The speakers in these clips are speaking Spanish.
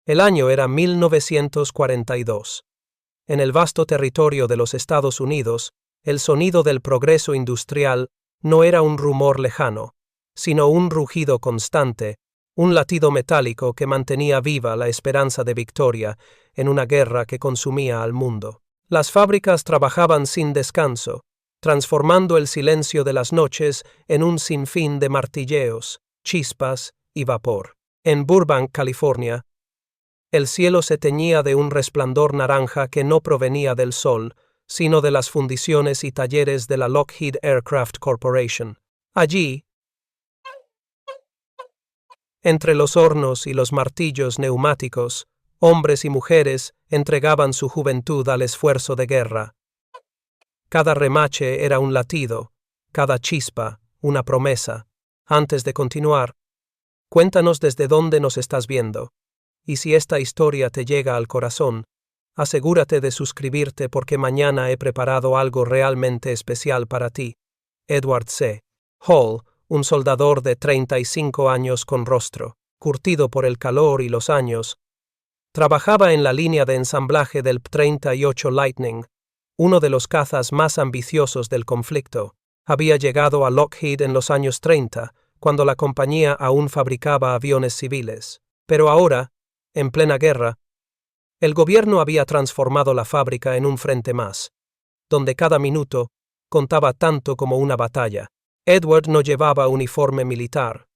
El año era 1942. En el vasto territorio de los Estados Unidos, el sonido del progreso industrial no era un rumor lejano, sino un rugido constante, un latido metálico que mantenía viva la esperanza de victoria en una guerra que consumía al mundo. Las fábricas trabajaban sin descanso, transformando el silencio de las noches en un sinfín de martilleos, chispas y vapor. En Burbank, California, el cielo se teñía de un resplandor naranja que no provenía del sol, sino de las fundiciones y talleres de la Lockheed Aircraft Corporation. Allí, entre los hornos y los martillos neumáticos, hombres y mujeres entregaban su juventud al esfuerzo de guerra. Cada remache era un latido, cada chispa una promesa. Antes de continuar, cuéntanos desde dónde nos estás viendo. Y si esta historia te llega al corazón, asegúrate de suscribirte porque mañana he preparado algo realmente especial para ti. Edward C. Hall, un soldador de 35 años con rostro, curtido por el calor y los años, trabajaba en la línea de ensamblaje del P-38 Lightning, uno de los cazas más ambiciosos del conflicto. Había llegado a Lockheed en los años 30, cuando la compañía aún fabricaba aviones civiles. Pero ahora, en plena guerra, el gobierno había transformado la fábrica en un frente más, donde cada minuto contaba tanto como una batalla. Edward no llevaba uniforme militar,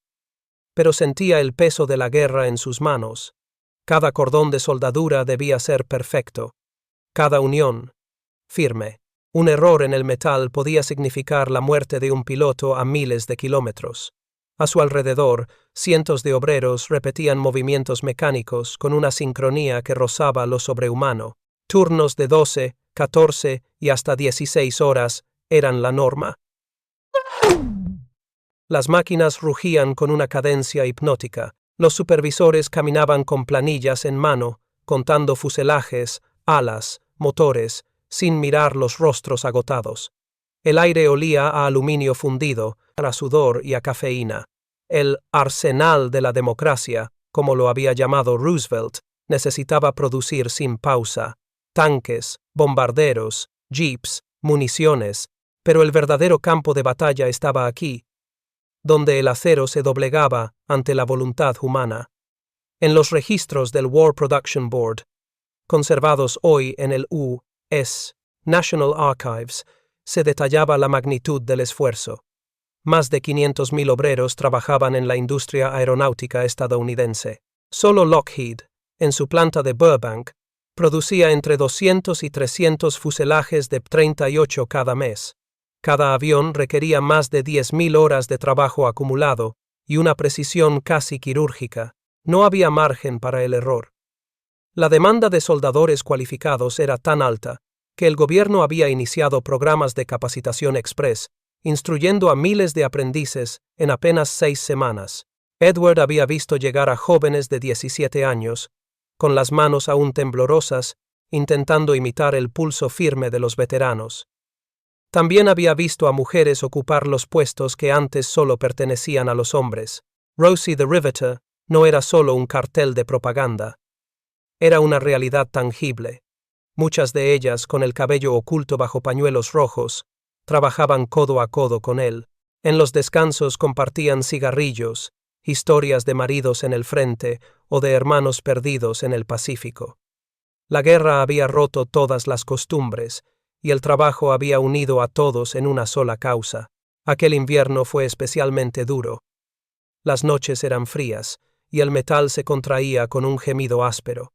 pero sentía el peso de la guerra en sus manos. Cada cordón de soldadura debía ser perfecto, cada unión firme. Un error en el metal podía significar la muerte de un piloto a miles de kilómetros. A su alrededor, cientos de obreros repetían movimientos mecánicos con una sincronía que rozaba lo sobrehumano. Turnos de 12, 14 y hasta 16 horas eran la norma. Las máquinas rugían con una cadencia hipnótica. Los supervisores caminaban con planillas en mano, contando fuselajes, alas, motores, sin mirar los rostros agotados. El aire olía a aluminio fundido, a sudor y a cafeína. El arsenal de la democracia, como lo había llamado Roosevelt, necesitaba producir sin pausa. Tanques, bombarderos, jeeps, municiones, pero el verdadero campo de batalla estaba aquí, donde el acero se doblegaba ante la voluntad humana. En los registros del War Production Board, conservados hoy en el U.S. National Archives, se detallaba la magnitud del esfuerzo. Más de 500.000 obreros trabajaban en la industria aeronáutica estadounidense. Solo Lockheed, en su planta de Burbank, producía entre 200 y 300 fuselajes de P-38 cada mes. Cada avión requería más de 10.000 horas de trabajo acumulado y una precisión casi quirúrgica. No había margen para el error. La demanda de soldadores cualificados era tan alta que el gobierno había iniciado programas de capacitación express, instruyendo a miles de aprendices en apenas 6 semanas. Edward había visto llegar a jóvenes de 17 años, con las manos aún temblorosas, intentando imitar el pulso firme de los veteranos. También había visto a mujeres ocupar los puestos que antes solo pertenecían a los hombres. Rosie the Riveter no era solo un cartel de propaganda. Era una realidad tangible. Muchas de ellas, con el cabello oculto bajo pañuelos rojos, trabajaban codo a codo con él. En los descansos compartían cigarrillos, historias de maridos en el frente o de hermanos perdidos en el Pacífico. La guerra había roto todas las costumbres, y el trabajo había unido a todos en una sola causa. Aquel invierno fue especialmente duro. Las noches eran frías, y el metal se contraía con un gemido áspero.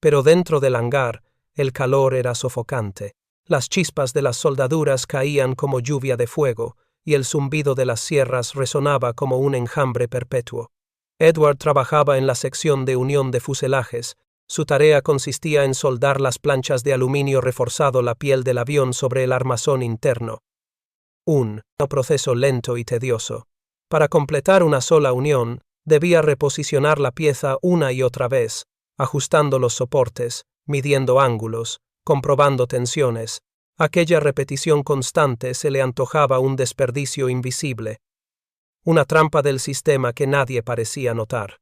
Pero dentro del hangar, el calor era sofocante. Las chispas de las soldaduras caían como lluvia de fuego, y el zumbido de las sierras resonaba como un enjambre perpetuo. Edward trabajaba en la sección de unión de fuselajes. Su tarea consistía en soldar las planchas de aluminio reforzado la piel del avión sobre el armazón interno. Un proceso lento y tedioso. Para completar una sola unión, debía reposicionar la pieza una y otra vez, ajustando los soportes, midiendo ángulos, comprobando tensiones. Aquella repetición constante se le antojaba un desperdicio invisible, una trampa del sistema que nadie parecía notar.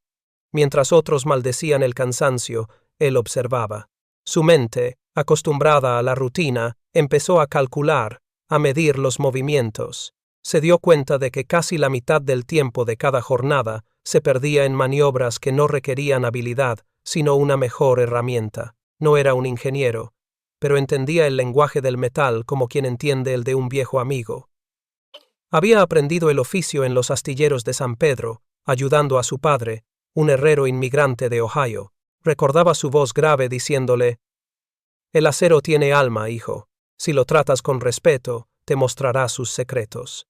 Mientras otros maldecían el cansancio, él observaba. Su mente, acostumbrada a la rutina, empezó a calcular, a medir los movimientos. Se dio cuenta de que casi la mitad del tiempo de cada jornada se perdía en maniobras que no requerían habilidad, sino una mejor herramienta. No era un ingeniero, pero entendía el lenguaje del metal como quien entiende el de un viejo amigo. Había aprendido el oficio en los astilleros de San Pedro, ayudando a su padre, un herrero inmigrante de Ohio. Recordaba su voz grave diciéndole: «El acero tiene alma, hijo. Si lo tratas con respeto, te mostrará sus secretos».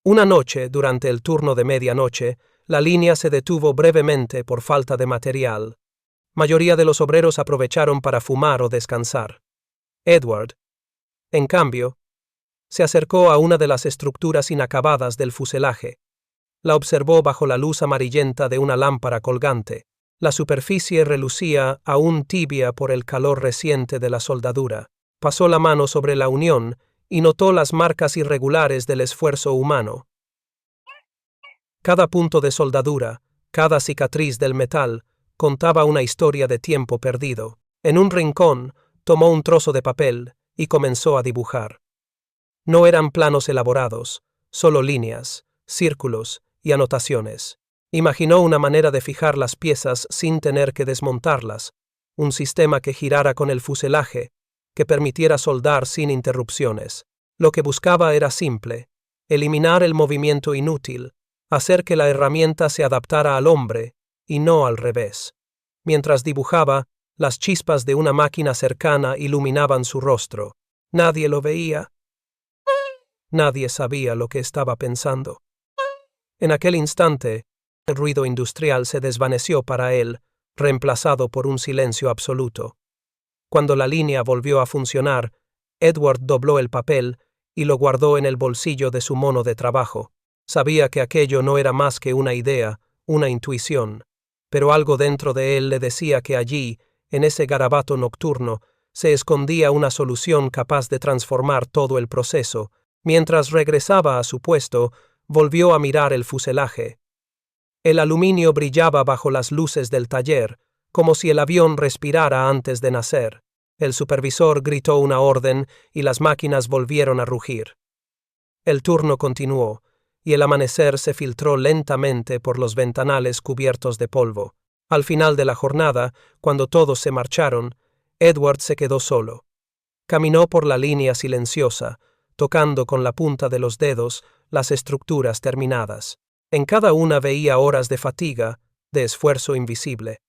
Una noche, durante el turno de medianoche, la línea se detuvo brevemente por falta de material. Mayoría de los obreros aprovecharon para fumar o descansar. Edward, en cambio, se acercó a una de las estructuras inacabadas del fuselaje. La observó bajo la luz amarillenta de una lámpara colgante. La superficie relucía aún tibia por el calor reciente de la soldadura. Pasó la mano sobre la unión y notó las marcas irregulares del esfuerzo humano. Cada punto de soldadura, cada cicatriz del metal, contaba una historia de tiempo perdido. En un rincón, tomó un trozo de papel y comenzó a dibujar. No eran planos elaborados, solo líneas, círculos y anotaciones. Imaginó una manera de fijar las piezas sin tener que desmontarlas, un sistema que girara con el fuselaje, que permitiera soldar sin interrupciones. Lo que buscaba era simple: eliminar el movimiento inútil, hacer que la herramienta se adaptara al hombre y no al revés. Mientras dibujaba, las chispas de una máquina cercana iluminaban su rostro. Nadie lo veía. Nadie sabía lo que estaba pensando. En aquel instante, el ruido industrial se desvaneció para él, reemplazado por un silencio absoluto. Cuando la línea volvió a funcionar, Edward dobló el papel y lo guardó en el bolsillo de su mono de trabajo. Sabía que aquello no era más que una idea, una intuición, pero algo dentro de él le decía que allí, en ese garabato nocturno, se escondía una solución capaz de transformar todo el proceso. Mientras regresaba a su puesto, volvió a mirar el fuselaje. El aluminio brillaba bajo las luces del taller, como si el avión respirara antes de nacer. El supervisor gritó una orden y las máquinas volvieron a rugir. El turno continuó, y el amanecer se filtró lentamente por los ventanales cubiertos de polvo. Al final de la jornada, cuando todos se marcharon, Edward se quedó solo. Caminó por la línea silenciosa, tocando con la punta de los dedos las estructuras terminadas. En cada una veía horas de fatiga, de esfuerzo invisible.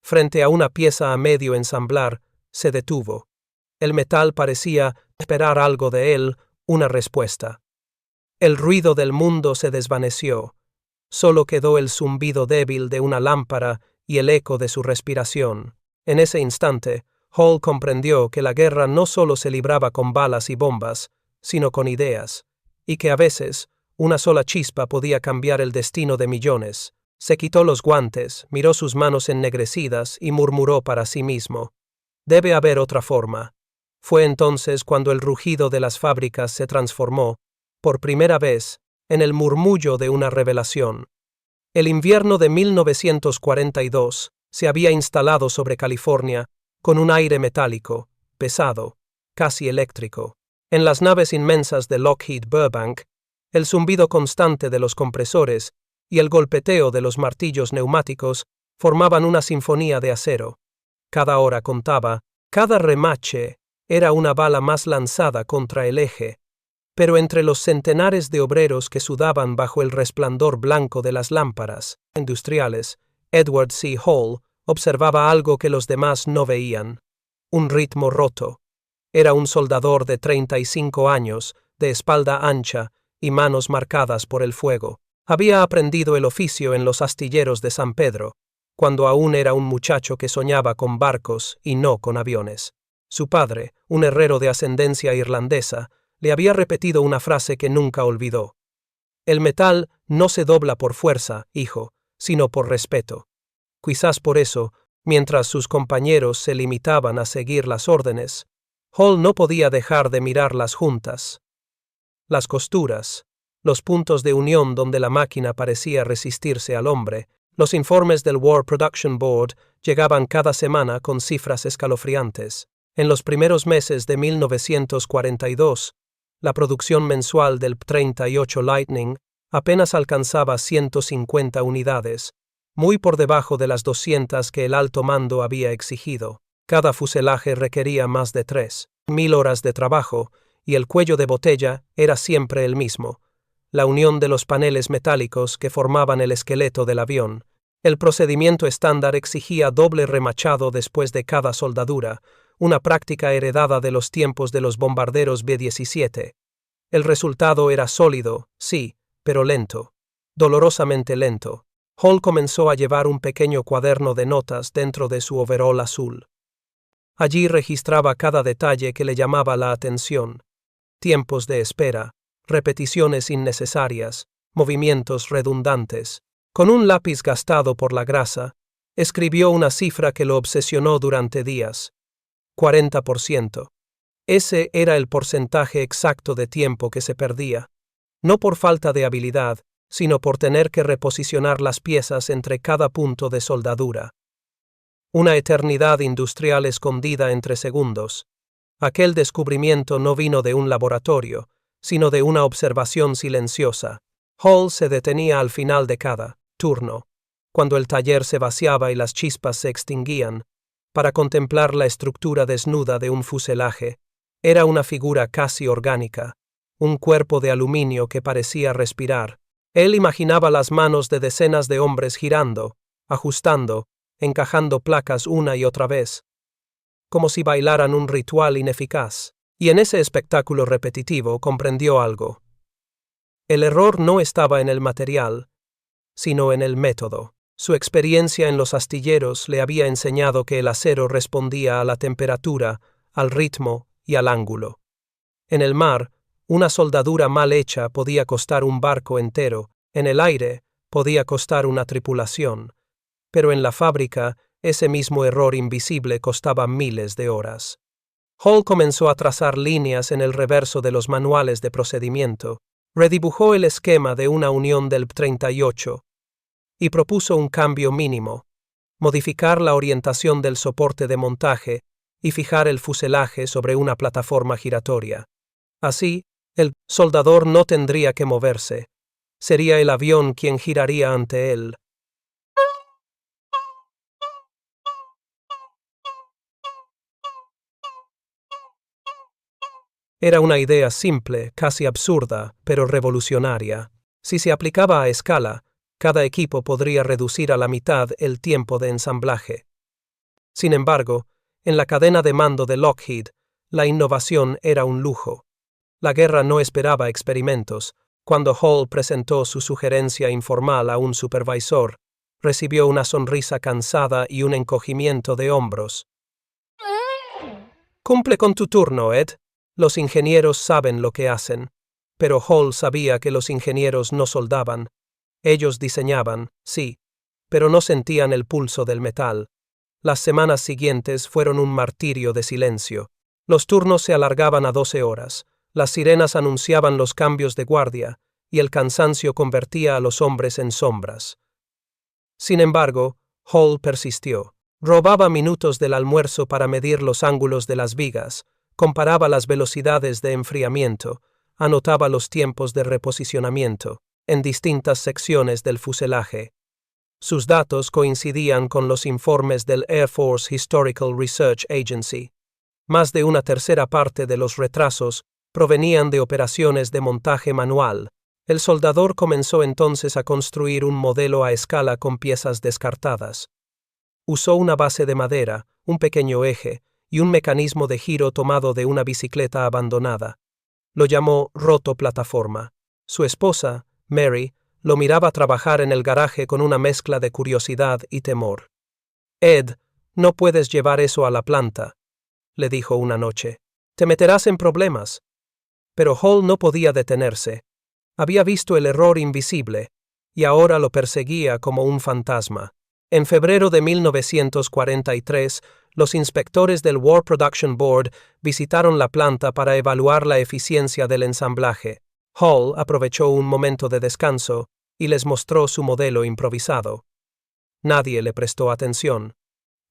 Frente a una pieza a medio ensamblar, se detuvo. El metal parecía esperar algo de él, una respuesta. El ruido del mundo se desvaneció. Solo quedó el zumbido débil de una lámpara y el eco de su respiración. En ese instante, Hall comprendió que la guerra no solo se libraba con balas y bombas, sino con ideas, y que a veces una sola chispa podía cambiar el destino de millones. Se quitó los guantes, miró sus manos ennegrecidas y murmuró para sí mismo: «Debe haber otra forma». Fue entonces cuando el rugido de las fábricas se transformó, por primera vez, en el murmullo de una revelación. El invierno de 1942 se había instalado sobre California con un aire metálico, pesado, casi eléctrico. En las naves inmensas de Lockheed Burbank, el zumbido constante de los compresores y el golpeteo de los martillos neumáticos formaban una sinfonía de acero. Cada hora contaba, cada remache era una bala más lanzada contra el eje. Pero entre los centenares de obreros que sudaban bajo el resplandor blanco de las lámparas industriales, Edward C. Hall observaba algo que los demás no veían: un ritmo roto. Era un soldador de 35 años, de espalda ancha y manos marcadas por el fuego. Había aprendido el oficio en los astilleros de San Pedro, cuando aún era un muchacho que soñaba con barcos y no con aviones. Su padre, un herrero de ascendencia irlandesa, le había repetido una frase que nunca olvidó: «El metal no se dobla por fuerza, hijo, sino por respeto». Quizás por eso, mientras sus compañeros se limitaban a seguir las órdenes, Hall no podía dejar de mirar las juntas, las costuras, los puntos de unión donde la máquina parecía resistirse al hombre, Los informes del War Production Board llegaban cada semana con cifras escalofriantes. En los primeros meses de 1942, la producción mensual del P-38 Lightning apenas alcanzaba 150 unidades, muy por debajo de las 200 que el alto mando había exigido. Cada fuselaje requería más de 3.000 horas de trabajo, y el cuello de botella era siempre el mismo, la unión de los paneles metálicos que formaban el esqueleto del avión. El procedimiento estándar exigía doble remachado después de cada soldadura, una práctica heredada de los tiempos de los bombarderos B-17. El resultado era sólido, sí, pero lento, dolorosamente lento. Hall comenzó a llevar un pequeño cuaderno de notas dentro de su overol azul. Allí registraba cada detalle que le llamaba la atención: tiempos de espera, repeticiones innecesarias, movimientos redundantes. Con un lápiz gastado por la grasa, escribió una cifra que lo obsesionó durante días: 40%. Ese era el porcentaje exacto de tiempo que se perdía, no por falta de habilidad, sino por tener que reposicionar las piezas entre cada punto de soldadura. Una eternidad industrial escondida entre segundos. Aquel descubrimiento no vino de un laboratorio, sino de una observación silenciosa. Hall se detenía al final de cada turno, cuando el taller se vaciaba y las chispas se extinguían, para contemplar la estructura desnuda de un fuselaje. Era una figura casi orgánica, un cuerpo de aluminio que parecía respirar. Él imaginaba las manos de decenas de hombres girando, ajustando, encajando placas una y otra vez, como si bailaran un ritual ineficaz. Y en ese espectáculo repetitivo comprendió algo. El error no estaba en el material, sino en el método. Su experiencia en los astilleros le había enseñado que el acero respondía a la temperatura, al ritmo y al ángulo. En el mar, una soldadura mal hecha podía costar un barco entero, en el aire podía costar una tripulación, pero en la fábrica ese mismo error invisible costaba miles de horas. Hall comenzó a trazar líneas en el reverso de los manuales de procedimiento, redibujó el esquema de una unión del P-38 y propuso un cambio mínimo: modificar la orientación del soporte de montaje y fijar el fuselaje sobre una plataforma giratoria. Así, el soldador no tendría que moverse, sería el avión quien giraría ante él. Era una idea simple, casi absurda, pero revolucionaria. Si se aplicaba a escala, cada equipo podría reducir a la mitad el tiempo de ensamblaje. Sin embargo, en la cadena de mando de Lockheed, la innovación era un lujo. La guerra no esperaba experimentos. Cuando Hall presentó su sugerencia informal a un supervisor, recibió una sonrisa cansada y un encogimiento de hombros. «Cumple con tu turno, Ed. Los ingenieros saben lo que hacen». Pero Hall sabía que los ingenieros no soldaban. Ellos diseñaban, sí, pero no sentían el pulso del metal. Las semanas siguientes fueron un martirio de silencio. Los turnos se alargaban a 12 horas. Las sirenas anunciaban los cambios de guardia, y el cansancio convertía a los hombres en sombras. Sin embargo, Hall persistió. Robaba minutos del almuerzo para medir los ángulos de las vigas, comparaba las velocidades de enfriamiento, anotaba los tiempos de reposicionamiento en distintas secciones del fuselaje. Sus datos coincidían con los informes del Air Force Historical Research Agency. Más de una tercera parte de los retrasos provenían de operaciones de montaje manual. El soldador comenzó entonces a construir un modelo a escala con piezas descartadas. Usó una base de madera, un pequeño eje y un mecanismo de giro tomado de una bicicleta abandonada. Lo llamó rotoplataforma. Su esposa, Mary, lo miraba trabajar en el garaje con una mezcla de curiosidad y temor. «Ed, no puedes llevar eso a la planta», le dijo una noche. «Te meterás en problemas». Pero Hall no podía detenerse. Había visto el error invisible, y ahora lo perseguía como un fantasma. En febrero de 1943, los inspectores del War Production Board visitaron la planta para evaluar la eficiencia del ensamblaje. Hall aprovechó un momento de descanso y les mostró su modelo improvisado. Nadie le prestó atención.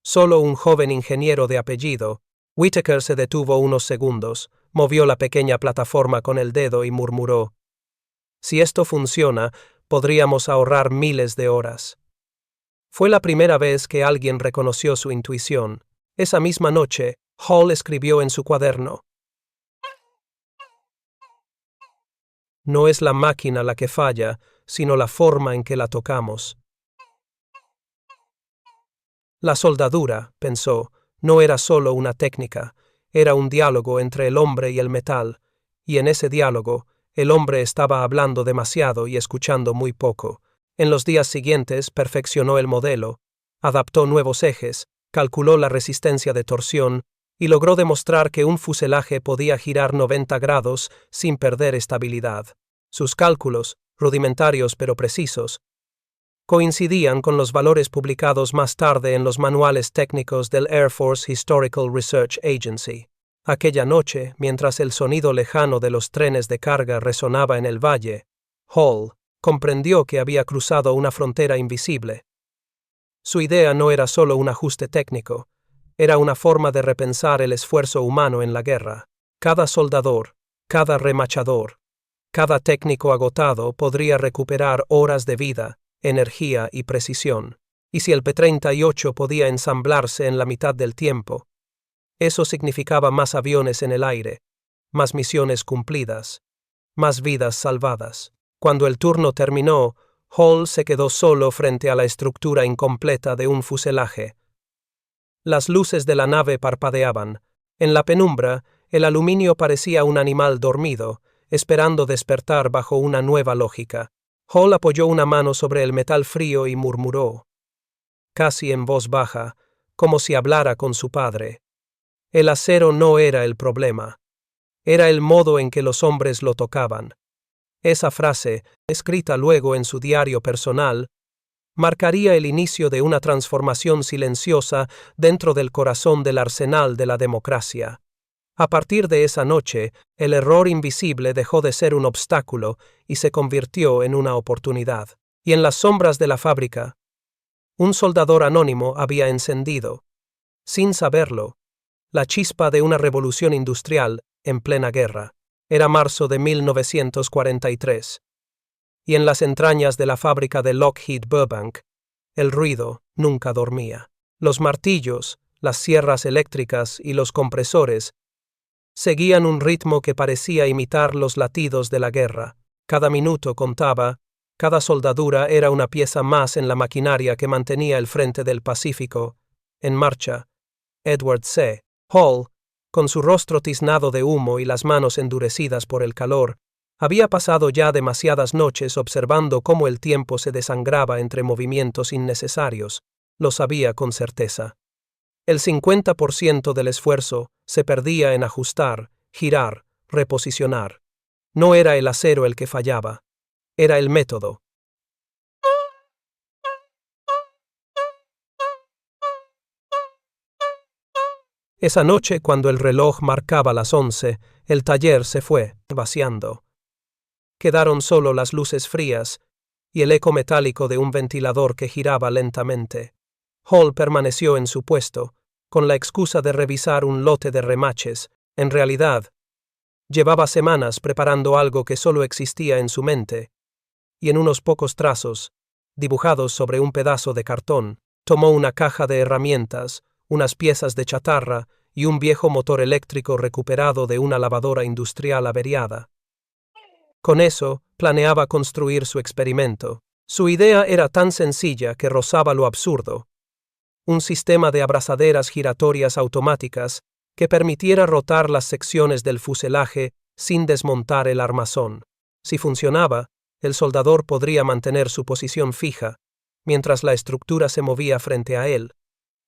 Solo un joven ingeniero de apellido, Whittaker, se detuvo unos segundos, movió la pequeña plataforma con el dedo y murmuró: «Si esto funciona, podríamos ahorrar miles de horas». Fue la primera vez que alguien reconoció su intuición. Esa misma noche, Hall escribió en su cuaderno: «No es la máquina la que falla, sino la forma en que la tocamos». La soldadura, pensó, no era solo una técnica, era un diálogo entre el hombre y el metal, y en ese diálogo, el hombre estaba hablando demasiado y escuchando muy poco. En los días siguientes perfeccionó el modelo, adaptó nuevos ejes, calculó la resistencia de torsión y logró demostrar que un fuselaje podía girar 90 grados sin perder estabilidad. Sus cálculos, rudimentarios pero precisos, coincidían con los valores publicados más tarde en los manuales técnicos del Air Force Historical Research Agency. Aquella noche, mientras el sonido lejano de los trenes de carga resonaba en el valle, Hall comprendió que había cruzado una frontera invisible. Su idea no era solo un ajuste técnico, era una forma de repensar el esfuerzo humano en la guerra. Cada soldador, cada remachador, cada técnico agotado podría recuperar horas de vida, energía y precisión. Y si el P-38 podía ensamblarse en la mitad del tiempo, eso significaba más aviones en el aire, más misiones cumplidas, más vidas salvadas. Cuando el turno terminó, Hall se quedó solo frente a la estructura incompleta de un fuselaje. Las luces de la nave parpadeaban. En la penumbra, el aluminio parecía un animal dormido, esperando despertar bajo una nueva lógica. Hall apoyó una mano sobre el metal frío y murmuró, casi en voz baja, como si hablara con su padre: el acero no era el problema, era el modo en que los hombres lo tocaban. Esa frase, escrita luego en su diario personal, marcaría el inicio de una transformación silenciosa dentro del corazón del arsenal de la democracia. A partir de esa noche, el error invisible dejó de ser un obstáculo y se convirtió en una oportunidad. Y en las sombras de la fábrica, un soldador anónimo había encendido, sin saberlo, la chispa de una revolución industrial en plena guerra. Era marzo de 1943. Y en las entrañas de la fábrica de Lockheed Burbank, el ruido nunca dormía. Los martillos, las sierras eléctricas y los compresores seguían un ritmo que parecía imitar los latidos de la guerra. Cada minuto contaba, cada soldadura era una pieza más en la maquinaria que mantenía el frente del Pacífico en marcha. Edward C. Hall, con su rostro tiznado de humo y las manos endurecidas por el calor, había pasado ya demasiadas noches observando cómo el tiempo se desangraba entre movimientos innecesarios. Lo sabía con certeza. El 50% del esfuerzo se perdía en ajustar, girar, reposicionar. No era el acero el que fallaba, era el método. Esa noche, cuando el reloj marcaba las 11, el taller se fue vaciando. Quedaron solo las luces frías y el eco metálico de un ventilador que giraba lentamente. Hall permaneció en su puesto, con la excusa de revisar un lote de remaches. En realidad, llevaba semanas preparando algo que solo existía en su mente, y en unos pocos trazos, dibujados sobre un pedazo de cartón, tomó una caja de herramientas, unas piezas de chatarra y un viejo motor eléctrico recuperado de una lavadora industrial averiada. Con eso, planeaba construir su experimento. Su idea era tan sencilla que rozaba lo absurdo. Un sistema de abrazaderas giratorias automáticas que permitiera rotar las secciones del fuselaje sin desmontar el armazón. Si funcionaba, el soldador podría mantener su posición fija, mientras la estructura se movía frente a él.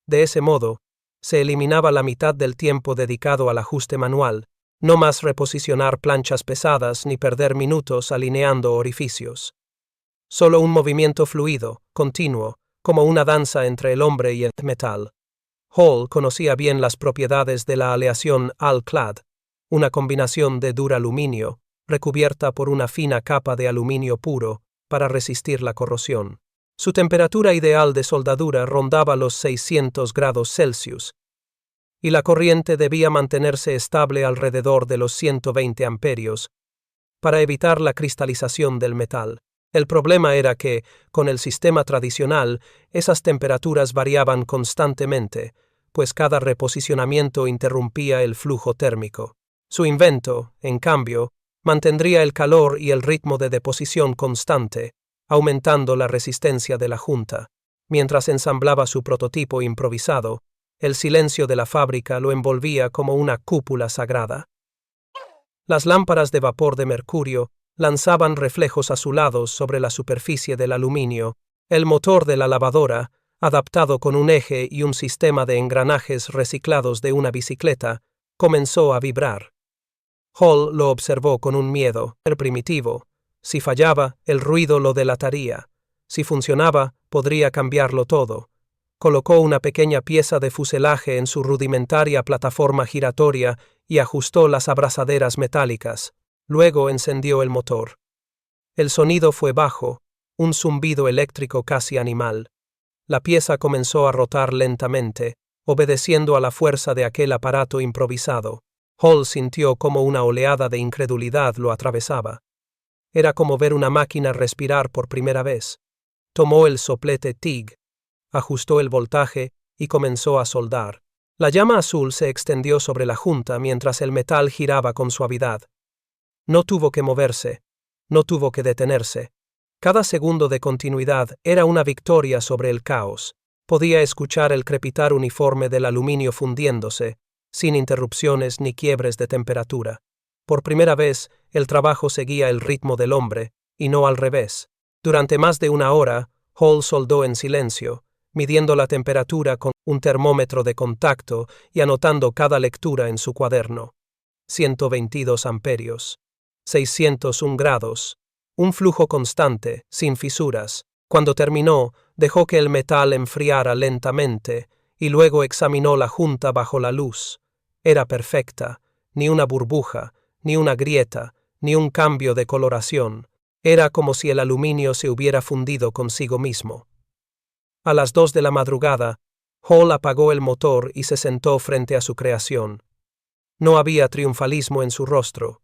De ese modo, se eliminaba la mitad del tiempo dedicado al ajuste manual, no más reposicionar planchas pesadas ni perder minutos alineando orificios. Solo un movimiento fluido, continuo, como una danza entre el hombre y el metal. Hall conocía bien las propiedades de la aleación Al-Clad, una combinación de duraluminio, recubierta por una fina capa de aluminio puro, para resistir la corrosión. Su temperatura ideal de soldadura rondaba los 600 grados Celsius, y la corriente debía mantenerse estable alrededor de los 120 amperios para evitar la cristalización del metal. El problema era que, con el sistema tradicional, esas temperaturas variaban constantemente, pues cada reposicionamiento interrumpía el flujo térmico. Su invento, en cambio, mantendría el calor y el ritmo de deposición constante, aumentando la resistencia de la junta. Mientras ensamblaba su prototipo improvisado, el silencio de la fábrica lo envolvía como una cúpula sagrada. Las lámparas de vapor de mercurio lanzaban reflejos azulados sobre la superficie del aluminio. El motor de la lavadora, adaptado con un eje y un sistema de engranajes reciclados de una bicicleta, comenzó a vibrar. Hall lo observó con un miedo primitivo. Si fallaba, el ruido lo delataría. Si funcionaba, podría cambiarlo todo. Colocó una pequeña pieza de fuselaje en su rudimentaria plataforma giratoria y ajustó las abrazaderas metálicas. Luego encendió el motor. El sonido fue bajo, un zumbido eléctrico casi animal. La pieza comenzó a rotar lentamente, obedeciendo a la fuerza de aquel aparato improvisado. Hall sintió como una oleada de incredulidad lo atravesaba. Era como ver una máquina respirar por primera vez. Tomó el soplete TIG, ajustó el voltaje y comenzó a soldar. La llama azul se extendió sobre la junta mientras el metal giraba con suavidad. No tuvo que moverse, no tuvo que detenerse. Cada segundo de continuidad era una victoria sobre el caos. Podía escuchar el crepitar uniforme del aluminio fundiéndose, sin interrupciones ni quiebres de temperatura. Por primera vez, el trabajo seguía el ritmo del hombre, y no al revés. Durante más de una hora, Hall soldó en silencio, midiendo la temperatura con un termómetro de contacto y anotando cada lectura en su cuaderno. 122 amperios. 601 grados. Un flujo constante, sin fisuras. Cuando terminó, dejó que el metal enfriara lentamente y luego examinó la junta bajo la luz. Era perfecta, ni una burbuja, ni una grieta, ni un cambio de coloración. Era como si el aluminio se hubiera fundido consigo mismo. A las 2 de la madrugada, Hall apagó el motor y se sentó frente a su creación. No había triunfalismo en su rostro,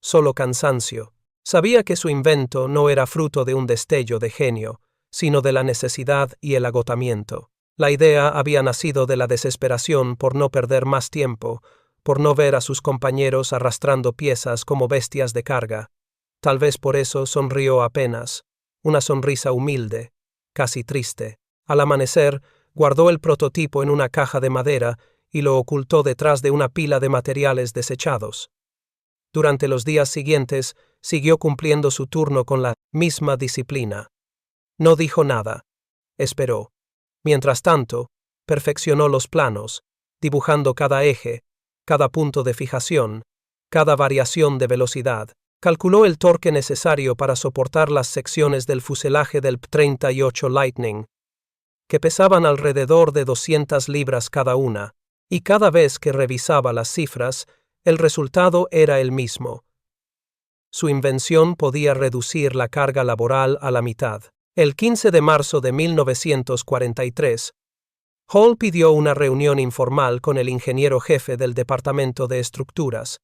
solo cansancio. Sabía que su invento no era fruto de un destello de genio, sino de la necesidad y el agotamiento. La idea había nacido de la desesperación por no perder más tiempo, por no ver a sus compañeros arrastrando piezas como bestias de carga. Tal vez por eso sonrió apenas, una sonrisa humilde, casi triste. Al amanecer, guardó el prototipo en una caja de madera y lo ocultó detrás de una pila de materiales desechados. Durante los días siguientes, siguió cumpliendo su turno con la misma disciplina. No dijo nada. Esperó. Mientras tanto, perfeccionó los planos, dibujando cada eje, cada punto de fijación, cada variación de velocidad. Calculó el torque necesario para soportar las secciones del fuselaje del P-38 Lightning, que pesaban alrededor de 200 libras cada una, y cada vez que revisaba las cifras, el resultado era el mismo. Su invención podía reducir la carga laboral a la mitad. El 15 de marzo de 1943, Hall pidió una reunión informal con el ingeniero jefe del Departamento de Estructuras,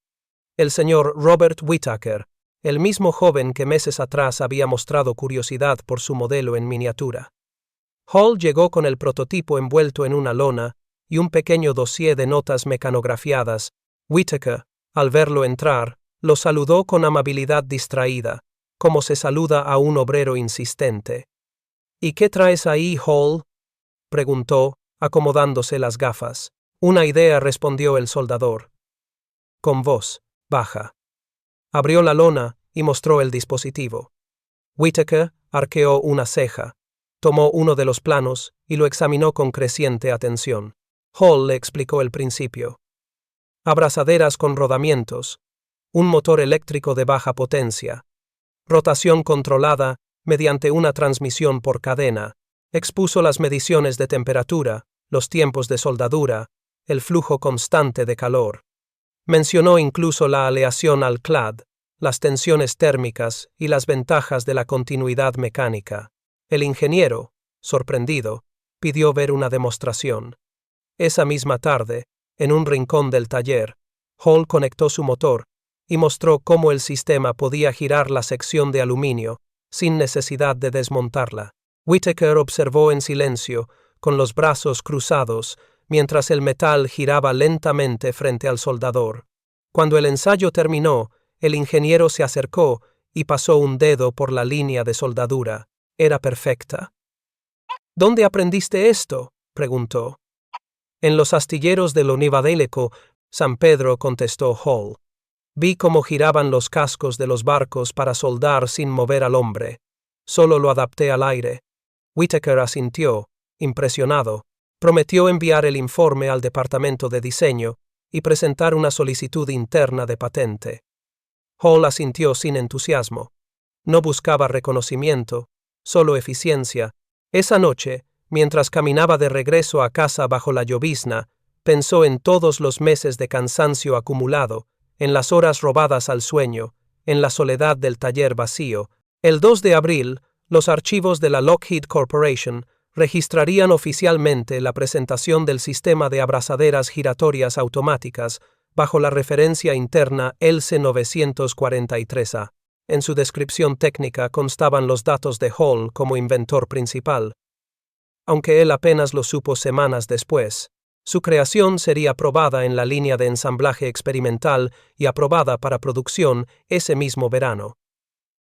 el señor Robert Whittaker, el mismo joven que meses atrás había mostrado curiosidad por su modelo en miniatura. Hall llegó con el prototipo envuelto en una lona y un pequeño dossier de notas mecanografiadas. Whittaker, al verlo entrar, lo saludó con amabilidad distraída, como se saluda a un obrero insistente. ¿Y qué traes ahí, Hall?, preguntó, acomodándose las gafas. Una idea, respondió el soldador, con voz baja. Abrió la lona y mostró el dispositivo. Whittaker arqueó una ceja, tomó uno de los planos y lo examinó con creciente atención. Hall le explicó el principio. Abrazaderas con rodamientos, un motor eléctrico de baja potencia, rotación controlada mediante una transmisión por cadena. Expuso las mediciones de temperatura, los tiempos de soldadura, el flujo constante de calor. Mencionó incluso la aleación al clad, las tensiones térmicas y las ventajas de la continuidad mecánica. El ingeniero, sorprendido, pidió ver una demostración. Esa misma tarde, en un rincón del taller, Hall conectó su motor y mostró cómo el sistema podía girar la sección de aluminio sin necesidad de desmontarla. Whittaker observó en silencio, con los brazos cruzados, mientras el metal giraba lentamente frente al soldador. Cuando el ensayo terminó, el ingeniero se acercó y pasó un dedo por la línea de soldadura. Era perfecta. ¿Dónde aprendiste esto?, preguntó. En los astilleros del Onivadélico, San Pedro, contestó Hall. Vi cómo giraban los cascos de los barcos para soldar sin mover al hombre. Solo lo adapté al aire. Whittaker asintió, impresionado. Prometió enviar el informe al departamento de diseño y presentar una solicitud interna de patente. Hall asintió sin entusiasmo. No buscaba reconocimiento, solo eficiencia. Esa noche, mientras caminaba de regreso a casa bajo la llovizna, pensó en todos los meses de cansancio acumulado, en las horas robadas al sueño, en la soledad del taller vacío. El 2 de abril, los archivos de la Lockheed Corporation registrarían oficialmente la presentación del sistema de abrazaderas giratorias automáticas bajo la referencia interna ELSE 943A. En su descripción técnica constaban los datos de Hall como inventor principal. Aunque él apenas lo supo semanas después, su creación sería probada en la línea de ensamblaje experimental y aprobada para producción ese mismo verano.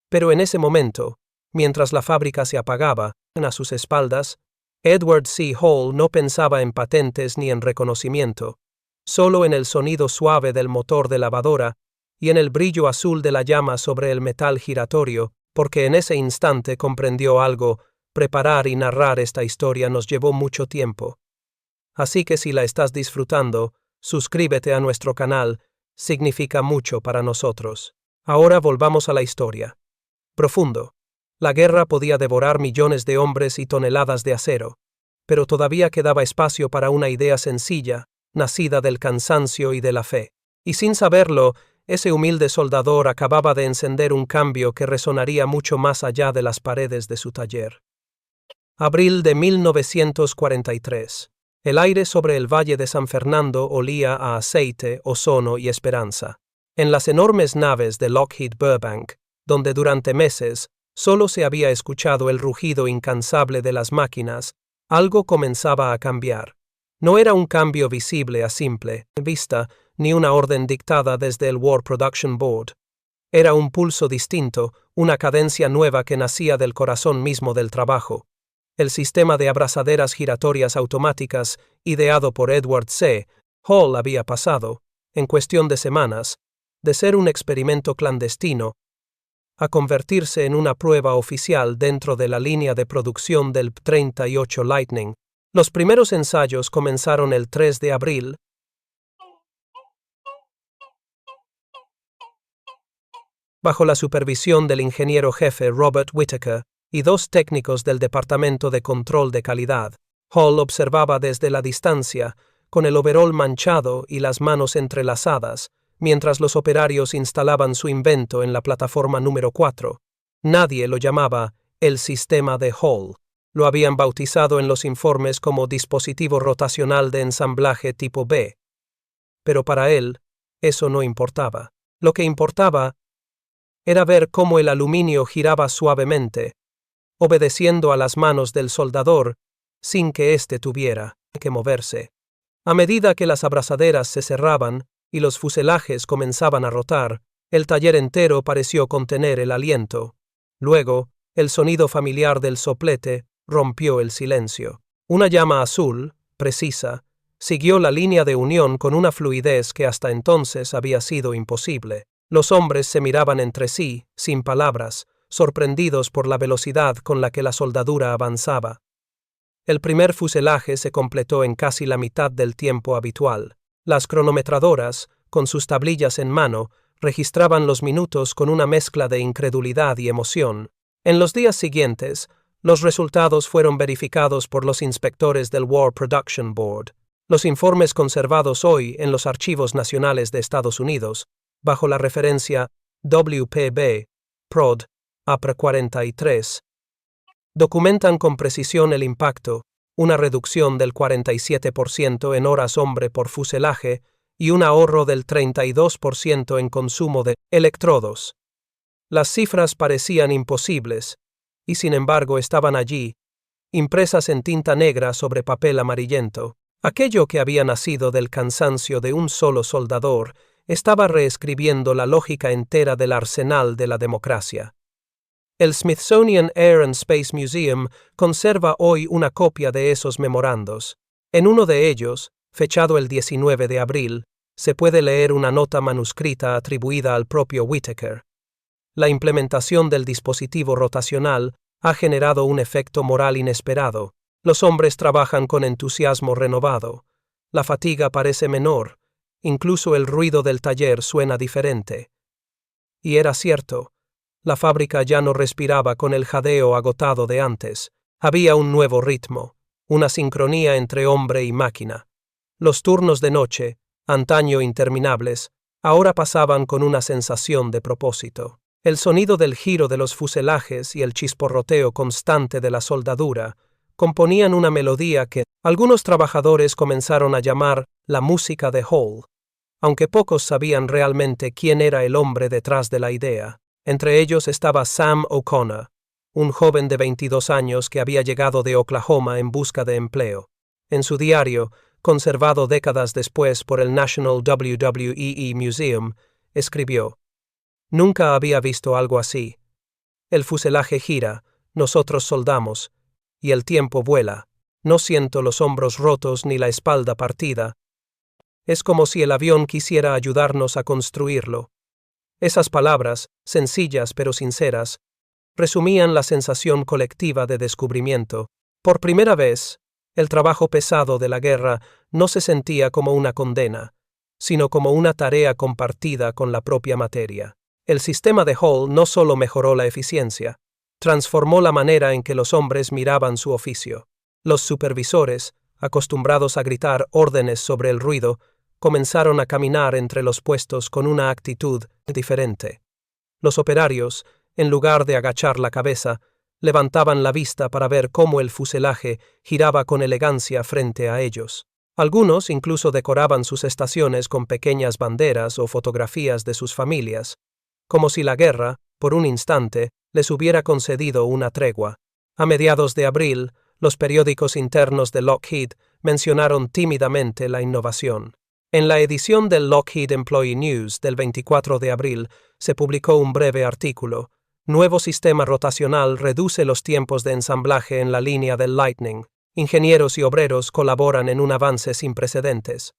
Pero en ese momento, mientras la fábrica se apagaba a sus espaldas, Edward C. Hall no pensaba en patentes ni en reconocimiento, solo en el sonido suave del motor de lavadora y en el brillo azul de la llama sobre el metal giratorio, porque en ese instante comprendió algo. Preparar y narrar esta historia nos llevó mucho tiempo. Así que si la estás disfrutando, suscríbete a nuestro canal, significa mucho para nosotros. Ahora volvamos a la historia. Profundo. La guerra podía devorar millones de hombres y toneladas de acero, pero todavía quedaba espacio para una idea sencilla, nacida del cansancio y de la fe. Y sin saberlo, ese humilde soldador acababa de encender un cambio que resonaría mucho más allá de las paredes de su taller. Abril de 1943. El aire sobre el Valle de San Fernando olía a aceite, ozono y esperanza. En las enormes naves de Lockheed Burbank, donde durante meses solo se había escuchado el rugido incansable de las máquinas, algo comenzaba a cambiar. No era un cambio visible a simple vista, ni una orden dictada desde el War Production Board. Era un pulso distinto, una cadencia nueva que nacía del corazón mismo del trabajo. El sistema de abrazaderas giratorias automáticas, ideado por Edward C. Hall, había pasado, en cuestión de semanas, de ser un experimento clandestino a convertirse en una prueba oficial dentro de la línea de producción del P-38 Lightning. Los primeros ensayos comenzaron el 3 de abril. Bajo la supervisión del ingeniero jefe Robert Whittaker y dos técnicos del Departamento de Control de Calidad. Hall observaba desde la distancia, con el overol manchado y las manos entrelazadas, mientras los operarios instalaban su invento en la plataforma número 4. Nadie lo llamaba el sistema de Hall. Lo habían bautizado en los informes como dispositivo rotacional de ensamblaje tipo B. Pero para él, eso no importaba. Lo que importaba era ver cómo el aluminio giraba suavemente, obedeciendo a las manos del soldador, sin que éste tuviera que moverse. A medida que las abrazaderas se cerraban y los fuselajes comenzaban a rotar, el taller entero pareció contener el aliento. Luego, el sonido familiar del soplete rompió el silencio. Una llama azul, precisa, siguió la línea de unión con una fluidez que hasta entonces había sido imposible. Los hombres se miraban entre sí, sin palabras, sorprendidos por la velocidad con la que la soldadura avanzaba. El primer fuselaje se completó en casi la mitad del tiempo habitual. Las cronometradoras, con sus tablillas en mano, registraban los minutos con una mezcla de incredulidad y emoción. En los días siguientes, los resultados fueron verificados por los inspectores del War Production Board. Los informes conservados hoy en los archivos nacionales de Estados Unidos, bajo la referencia WPB, Prod. APR 43, documentan con precisión el impacto, una reducción del 47% en horas hombre por fuselaje y un ahorro del 32% en consumo de electrodos. Las cifras parecían imposibles, y sin embargo estaban allí, impresas en tinta negra sobre papel amarillento. Aquello que había nacido del cansancio de un solo soldador estaba reescribiendo la lógica entera del arsenal de la democracia. El Smithsonian Air and Space Museum conserva hoy una copia de esos memorandos. En uno de ellos, fechado el 19 de abril, se puede leer una nota manuscrita atribuida al propio Whittaker. La implementación del dispositivo rotacional ha generado un efecto moral inesperado. Los hombres trabajan con entusiasmo renovado. La fatiga parece menor. Incluso el ruido del taller suena diferente. Y era cierto. La fábrica ya no respiraba con el jadeo agotado de antes. Había un nuevo ritmo, una sincronía entre hombre y máquina. Los turnos de noche, antaño interminables, ahora pasaban con una sensación de propósito. El sonido del giro de los fuselajes y el chisporroteo constante de la soldadura componían una melodía que algunos trabajadores comenzaron a llamar la música de Hall, aunque pocos sabían realmente quién era el hombre detrás de la idea. Entre ellos estaba Sam O'Connor, un joven de 22 años que había llegado de Oklahoma en busca de empleo. En su diario, conservado décadas después por el National WWE Museum, escribió: «Nunca había visto algo así. El fuselaje gira, nosotros soldamos, y el tiempo vuela. No siento los hombros rotos ni la espalda partida. Es como si el avión quisiera ayudarnos a construirlo». Esas palabras, sencillas pero sinceras, resumían la sensación colectiva de descubrimiento. Por primera vez, el trabajo pesado de la guerra no se sentía como una condena, sino como una tarea compartida con la propia materia. El sistema de Hall no solo mejoró la eficiencia, transformó la manera en que los hombres miraban su oficio. Los supervisores, acostumbrados a gritar órdenes sobre el ruido, comenzaron a caminar entre los puestos con una actitud diferente. Los operarios, en lugar de agachar la cabeza, levantaban la vista para ver cómo el fuselaje giraba con elegancia frente a ellos. Algunos incluso decoraban sus estaciones con pequeñas banderas o fotografías de sus familias, como si la guerra, por un instante, les hubiera concedido una tregua. A mediados de abril, los periódicos internos de Lockheed mencionaron tímidamente la innovación. En la edición del Lockheed Employee News del 24 de abril se publicó un breve artículo: «Nuevo sistema rotacional reduce los tiempos de ensamblaje en la línea del Lightning. Ingenieros y obreros colaboran en un avance sin precedentes».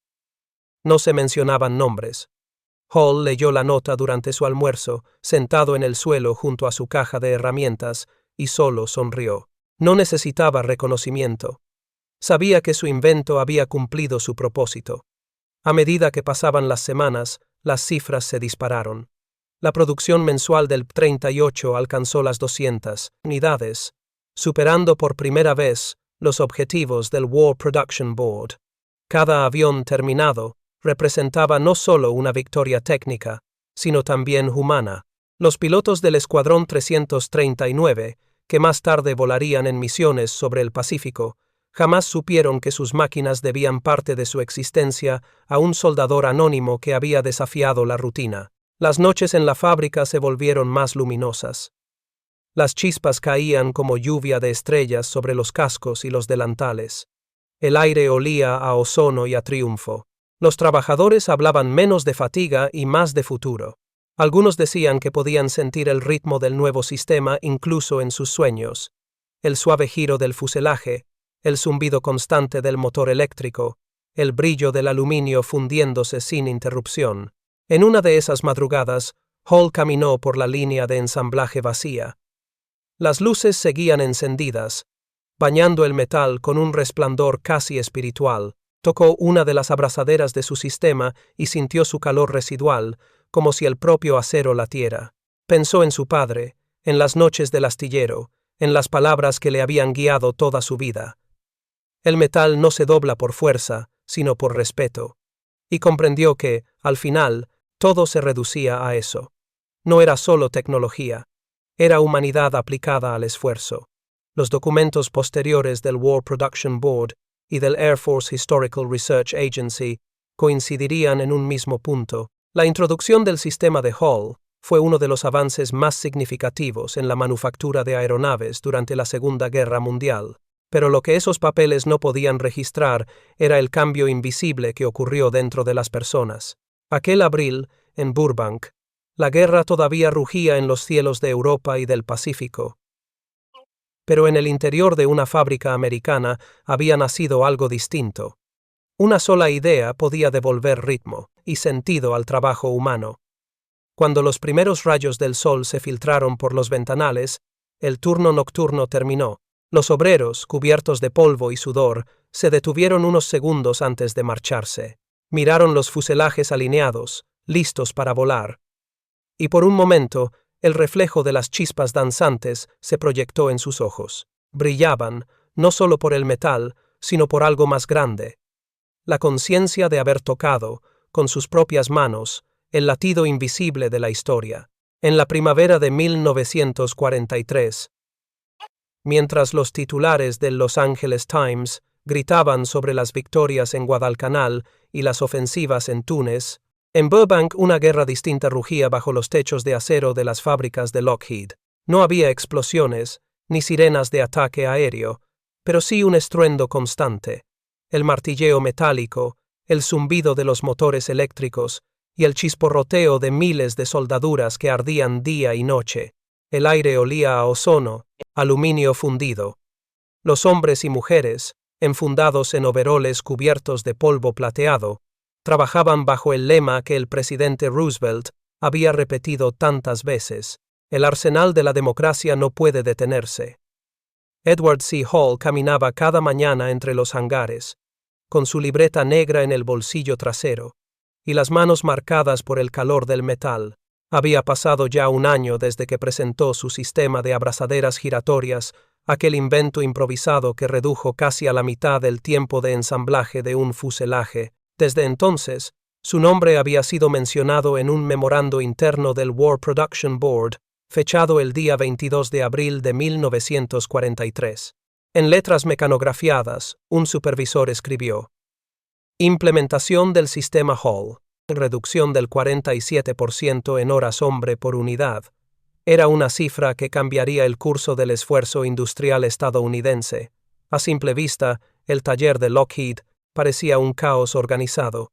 No se mencionaban nombres. Hall leyó la nota durante su almuerzo, sentado en el suelo junto a su caja de herramientas, y solo sonrió. No necesitaba reconocimiento. Sabía que su invento había cumplido su propósito. A medida que pasaban las semanas, las cifras se dispararon. La producción mensual del 38 alcanzó las 200 unidades, superando por primera vez los objetivos del War Production Board. Cada avión terminado representaba no solo una victoria técnica, sino también humana. Los pilotos del Escuadrón 339, que más tarde volarían en misiones sobre el Pacífico, jamás supieron que sus máquinas debían parte de su existencia a un soldador anónimo que había desafiado la rutina. Las noches en la fábrica se volvieron más luminosas. Las chispas caían como lluvia de estrellas sobre los cascos y los delantales. El aire olía a ozono y a triunfo. Los trabajadores hablaban menos de fatiga y más de futuro. Algunos decían que podían sentir el ritmo del nuevo sistema incluso en sus sueños. El suave giro del fuselaje, el zumbido constante del motor eléctrico, el brillo del aluminio fundiéndose sin interrupción. En una de esas madrugadas, Hall caminó por la línea de ensamblaje vacía. Las luces seguían encendidas, bañando el metal con un resplandor casi espiritual. Tocó una de las abrazaderas de su sistema y sintió su calor residual, como si el propio acero latiera. Pensó en su padre, en las noches del astillero, en las palabras que le habían guiado toda su vida. El metal no se dobla por fuerza, sino por respeto. Y comprendió que, al final, todo se reducía a eso. No era solo tecnología, era humanidad aplicada al esfuerzo. Los documentos posteriores del War Production Board y del Air Force Historical Research Agency coincidirían en un mismo punto. La introducción del sistema de Hall fue uno de los avances más significativos en la manufactura de aeronaves durante la Segunda Guerra Mundial, pero lo que esos papeles no podían registrar era el cambio invisible que ocurrió dentro de las personas. Aquel abril, en Burbank, la guerra todavía rugía en los cielos de Europa y del Pacífico. Pero en el interior de una fábrica americana había nacido algo distinto. Una sola idea podía devolver ritmo y sentido al trabajo humano. Cuando los primeros rayos del sol se filtraron por los ventanales, el turno nocturno terminó. Los obreros, cubiertos de polvo y sudor, se detuvieron unos segundos antes de marcharse. Miraron los fuselajes alineados, listos para volar. Y por un momento, el reflejo de las chispas danzantes se proyectó en sus ojos. Brillaban, no solo por el metal, sino por algo más grande. La conciencia de haber tocado, con sus propias manos, el latido invisible de la historia. En la primavera de 1943, mientras los titulares del Los Angeles Times gritaban sobre las victorias en Guadalcanal y las ofensivas en Túnez, en Burbank una guerra distinta rugía bajo los techos de acero de las fábricas de Lockheed. No había explosiones, ni sirenas de ataque aéreo, pero sí un estruendo constante. El martilleo metálico, el zumbido de los motores eléctricos y el chisporroteo de miles de soldaduras que ardían día y noche. El aire olía a ozono, aluminio fundido. Los hombres y mujeres, enfundados en overoles cubiertos de polvo plateado, trabajaban bajo el lema que el presidente Roosevelt había repetido tantas veces: el arsenal de la democracia no puede detenerse. Edward C. Hall caminaba cada mañana entre los hangares, con su libreta negra en el bolsillo trasero, y las manos marcadas por el calor del metal. Había pasado ya un año desde que presentó su sistema de abrazaderas giratorias, aquel invento improvisado que redujo casi a la mitad el tiempo de ensamblaje de un fuselaje. Desde entonces, su nombre había sido mencionado en un memorando interno del War Production Board, fechado el día 22 de abril de 1943. En letras mecanografiadas, un supervisor escribió: implementación del sistema Hall, reducción del 47% en horas hombre por unidad. Era una cifra que cambiaría el curso del esfuerzo industrial estadounidense. A simple vista, el taller de Lockheed parecía un caos organizado.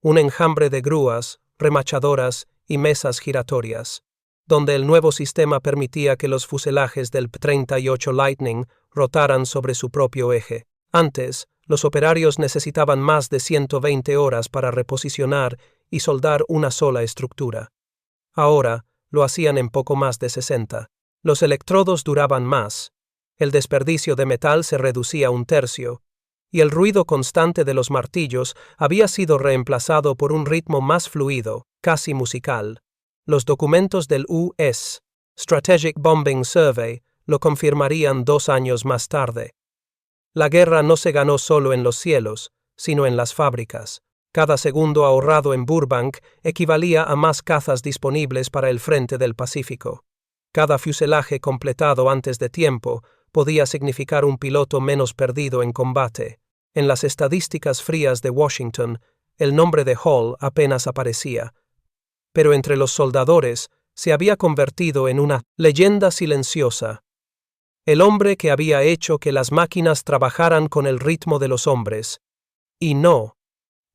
Un enjambre de grúas, remachadoras y mesas giratorias, donde el nuevo sistema permitía que los fuselajes del P-38 Lightning rotaran sobre su propio eje. Antes, los operarios necesitaban más de 120 horas para reposicionar y soldar una sola estructura. Ahora, lo hacían en poco más de 60. Los electrodos duraban más, el desperdicio de metal se reducía un tercio, y el ruido constante de los martillos había sido reemplazado por un ritmo más fluido, casi musical. Los documentos del U.S. Strategic Bombing Survey lo confirmarían 2 años más tarde. La guerra no se ganó solo en los cielos, sino en las fábricas. Cada segundo ahorrado en Burbank equivalía a más cazas disponibles para el frente del Pacífico. Cada fuselaje completado antes de tiempo podía significar un piloto menos perdido en combate. En las estadísticas frías de Washington, el nombre de Hall apenas aparecía, pero entre los soldadores se había convertido en una leyenda silenciosa. El hombre que había hecho que las máquinas trabajaran con el ritmo de los hombres, y no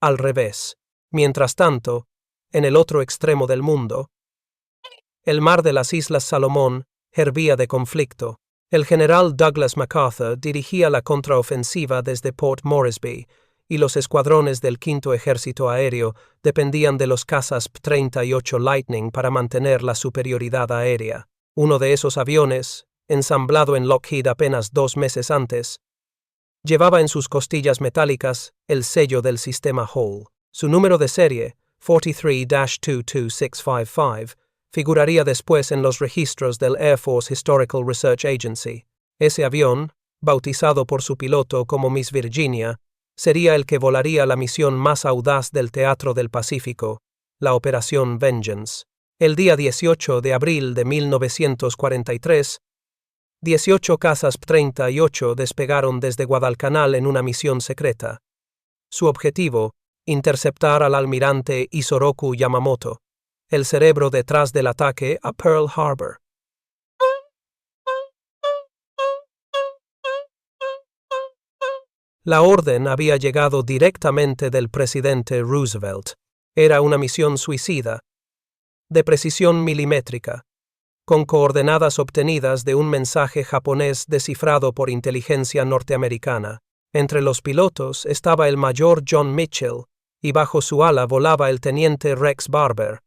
al revés. Mientras tanto, en el otro extremo del mundo, el mar de las Islas Salomón hervía de conflicto. El general Douglas MacArthur dirigía la contraofensiva desde Port Moresby, y los escuadrones del Quinto Ejército Aéreo dependían de los cazas P-38 Lightning para mantener la superioridad aérea. Uno de esos aviones, ensamblado en Lockheed apenas 2 meses antes, llevaba en sus costillas metálicas el sello del sistema Hall. Su número de serie, 43-22655, figuraría después en los registros del Air Force Historical Research Agency. Ese avión, bautizado por su piloto como Miss Virginia, sería el que volaría la misión más audaz del Teatro del Pacífico, la Operación Vengeance. El día 18 de abril de 1943, 18 cazas P-38 despegaron desde Guadalcanal en una misión secreta. Su objetivo, interceptar al almirante Isoroku Yamamoto, el cerebro detrás del ataque a Pearl Harbor. La orden había llegado directamente del presidente Roosevelt. Era una misión suicida, de precisión milimétrica, con coordenadas obtenidas de un mensaje japonés descifrado por inteligencia norteamericana. Entre los pilotos estaba el mayor John Mitchell, y bajo su ala volaba el teniente Rex Barber.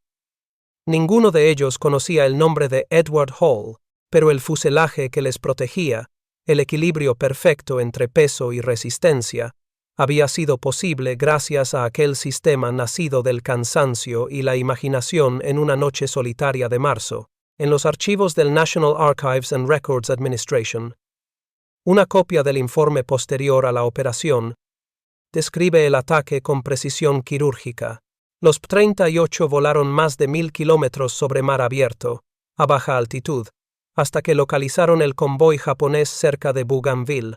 Ninguno de ellos conocía el nombre de Edward Hall, pero el fuselaje que les protegía, el equilibrio perfecto entre peso y resistencia, había sido posible gracias a aquel sistema nacido del cansancio y la imaginación en una noche solitaria de marzo. En los archivos del National Archives and Records Administration, una copia del informe posterior a la operación describe el ataque con precisión quirúrgica. Los P-38 volaron más de 1000 kilómetros sobre mar abierto, a baja altitud, hasta que localizaron el convoy japonés cerca de Bougainville.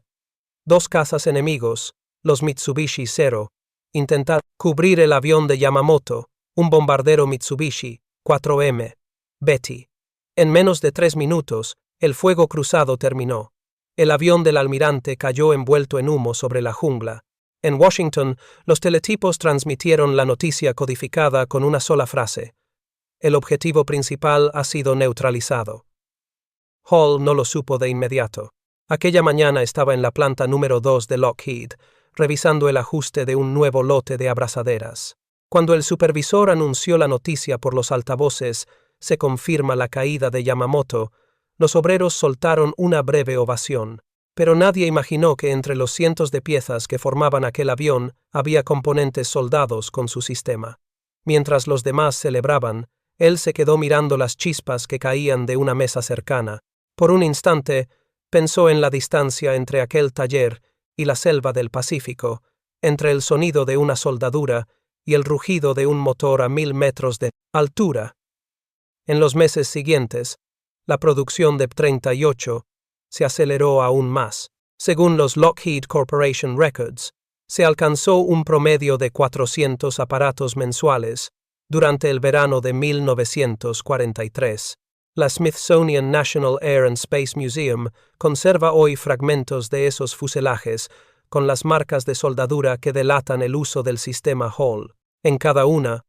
2 cazas enemigos, los Mitsubishi Zero, intentaron cubrir el avión de Yamamoto, un bombardero Mitsubishi 4M, Betty. En menos de 3 minutos, el fuego cruzado terminó. El avión del almirante cayó envuelto en humo sobre la jungla. En Washington, los teletipos transmitieron la noticia codificada con una sola frase: el objetivo principal ha sido neutralizado. Hall no lo supo de inmediato. Aquella mañana estaba en la planta número 2 de Lockheed, revisando el ajuste de un nuevo lote de abrazaderas. Cuando el supervisor anunció la noticia por los altavoces, se confirma la caída de Yamamoto, los obreros soltaron una breve ovación, pero nadie imaginó que entre los cientos de piezas que formaban aquel avión había componentes soldados con su sistema. Mientras los demás celebraban, él se quedó mirando las chispas que caían de una mesa cercana. Por un instante, pensó en la distancia entre aquel taller y la selva del Pacífico, entre el sonido de una soldadura y el rugido de un motor a 1000 metros de altura. En los meses siguientes, la producción de P-38 se aceleró aún más. Según los Lockheed Corporation Records, se alcanzó un promedio de 400 aparatos mensuales durante el verano de 1943. La Smithsonian National Air and Space Museum conserva hoy fragmentos de esos fuselajes con las marcas de soldadura que delatan el uso del sistema Hall. En cada una